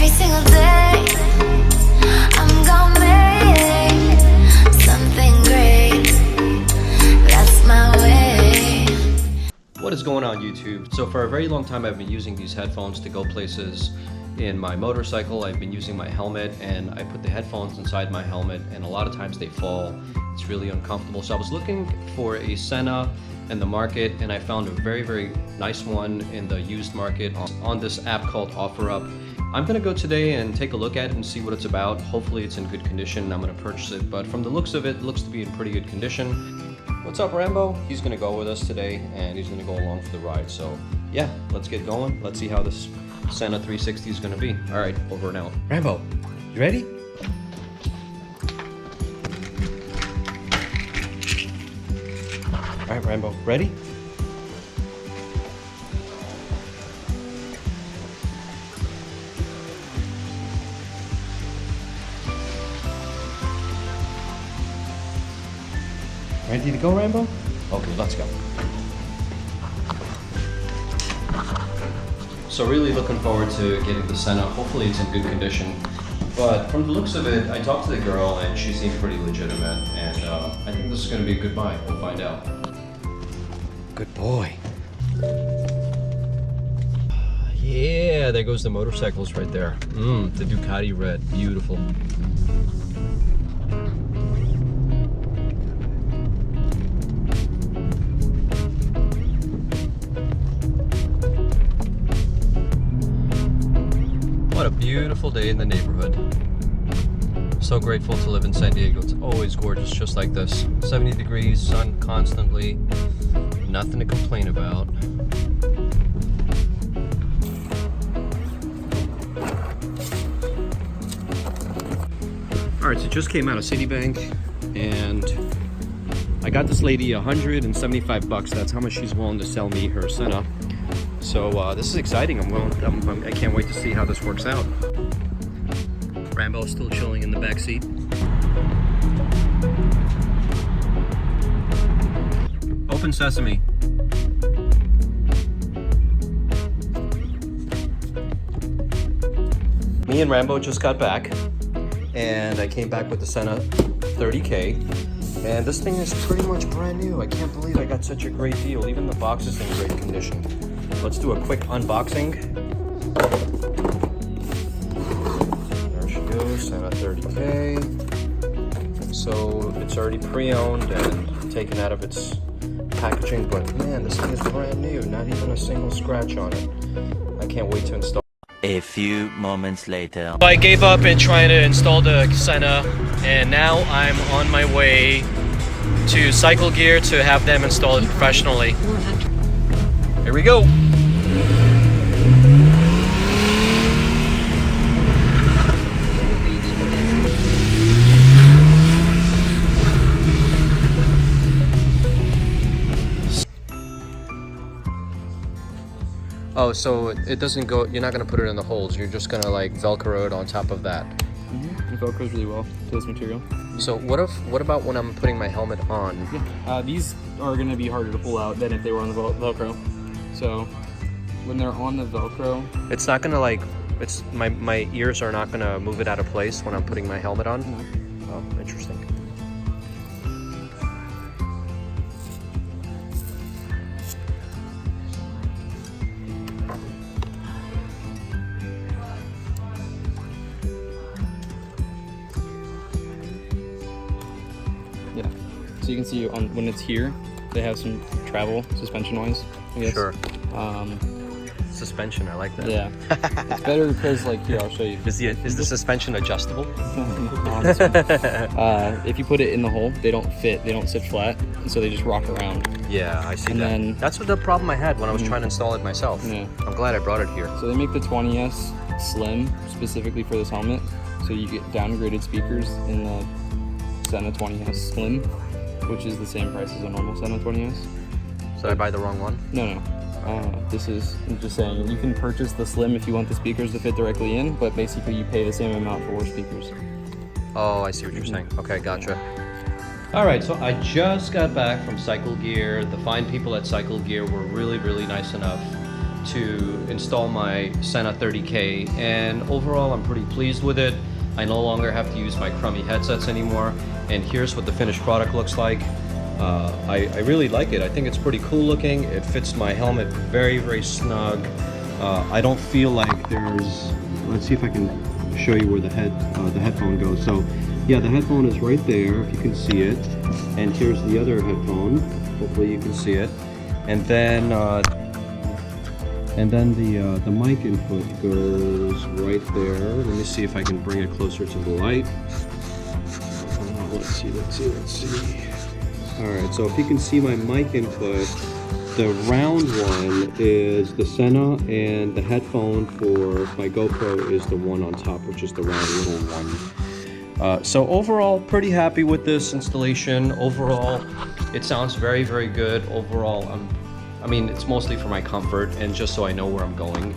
Every single day, I'm gonna make something great. That's my way. What is going on, YouTube? So for a very long time I've been using these headphones to go places. In my motorcycle, I've been using my helmet, and I put the headphones inside my helmet, and a lot of times they fall. It's really uncomfortable. So I was looking for a Senna in the market, and I found a very nice one in the used market on this app called OfferUp. I'm gonna go today and take a look at it and see what it's about. Hopefully it's in good condition and I'm gonna purchase it, but from the looks of it, it looks to be in pretty good condition. What's up, Rambo? He's gonna go with us today, and he's gonna go along for the ride. So yeah, let's get going. Let's see how this Senna 360 is gonna be. All right, over and out. Rambo, you ready? All right, Rambo, ready? Ready to go, Rambo? Okay, let's go. So really looking forward to getting the Senna. Hopefully it's in good condition. But from the looks of it, I talked to the girl and she seemed pretty legitimate. And I think this is gonna be a good buy. We'll find out. Good boy. Yeah, there goes the motorcycles right there. The Ducati red, beautiful. What a beautiful day in the neighborhood. So grateful to live in San Diego. It's always gorgeous just like this. 70 degrees, sun constantly, nothing to complain about. All right, so just came out of Citibank, and I got this lady 175 bucks. That's how much she's willing to sell me her Senna. So this is exciting. I can't wait to see how this works out. Rambo's still chilling in the back seat. Open sesame. Me and Rambo just got back, and I came back with the Senna 30K. And this thing is pretty much brand new. I can't believe I got such a great deal. Even the box is in great condition. Let's do a quick unboxing. There she goes, Senna 30K. So it's already pre-owned and taken out of its packaging, but man, this thing is brand new. Not even a single scratch on it. I can't wait to install. A few moments later. I gave up in trying to install the Senna, and now I'm on my way to Cycle Gear to have them install it professionally. Here we go. Oh, so it doesn't go, you're not going to put it in the holes, you're just going to like Velcro it on top of that. It Velcros really well to this material. So what about when I'm putting my helmet on? Yeah. These are going to be harder to pull out than if they were on the Velcro. So when they're on the Velcro, it's not going to like, it's my ears are not going to move it out of place when I'm putting my helmet on? No. Oh, interesting. yeah. So you can see on when it's here, they have some travel suspension noise, I guess. Sure. Suspension, I like that. Yeah. It's better because, like, here, I'll show you. Is the suspension adjustable? If you put it in the hole, they don't fit, they don't sit flat, so they just rock around. Yeah, I see And that. then- That's what the problem I had when I was trying to install it myself. Yeah. I'm glad I brought it here. So they make the 20S slim specifically for this helmet, so you get downgraded speakers in the Senna 20S slim, which is the same price as a normal Senna 20S. So I buy the wrong one? No. This is, I'm just saying, you can purchase the slim if you want the speakers to fit directly in, but basically you pay the same amount for speakers. Oh, I see what you're saying. Okay, gotcha. All right, so I just got back from Cycle Gear. The fine people at Cycle Gear were really nice enough to install my Senna 30K, and overall I'm pretty pleased with it. I no longer have to use my crummy headsets anymore, and here's what the finished product looks like. I really like it. I think it's pretty cool looking. It fits my helmet very, very snug. I don't feel like there's, let's see if I can show you where the headphone goes. So yeah, the headphone is right there, if you can see it, and here's the other headphone. Hopefully you can see it. And then the mic input goes right there. Let me see if I can bring it closer to the light. Let's see. All right, so if you can see my mic input, the round one is the Senna, and the headphone for my GoPro is the one on top, which is the round little one. So overall, pretty happy with this installation. Overall, it sounds very, very good. Overall, I mean, it's mostly for my comfort and just so I know where I'm going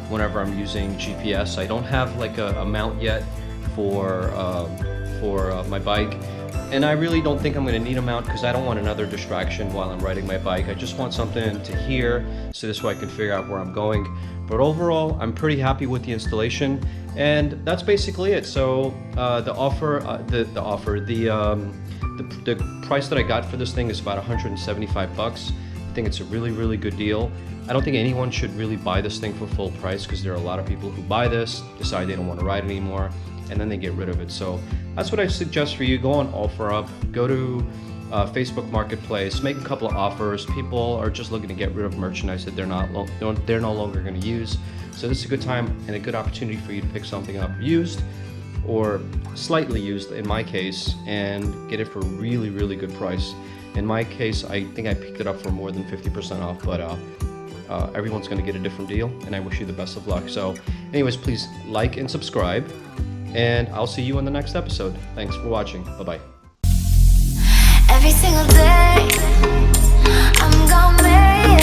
whenever I'm using GPS. I don't have like a mount yet for my bike. And I really don't think I'm going to need a mount because I don't want another distraction while I'm riding my bike. I just want something to hear so this way I can figure out where I'm going. But overall, I'm pretty happy with the installation, and that's basically it. So the price that I got for this thing is about 175 bucks. I think it's a really, really good deal. I don't think anyone should really buy this thing for full price because there are a lot of people who buy this, decide they don't want to ride anymore, and then they get rid of it. So that's what I suggest for you. Go on OfferUp, go to Facebook Marketplace, make a couple of offers. People are just looking to get rid of merchandise that they're no longer going to use. So this is a good time and a good opportunity for you to pick something up used or slightly used in my case and get it for a really, really good price. In my case, I think I picked it up for more than 50% off, but everyone's going to get a different deal, and I wish you the best of luck. So anyways, please like and subscribe, and I'll see you in the next episode. Thanks for watching. Bye-bye. Every single day, I'm gonna make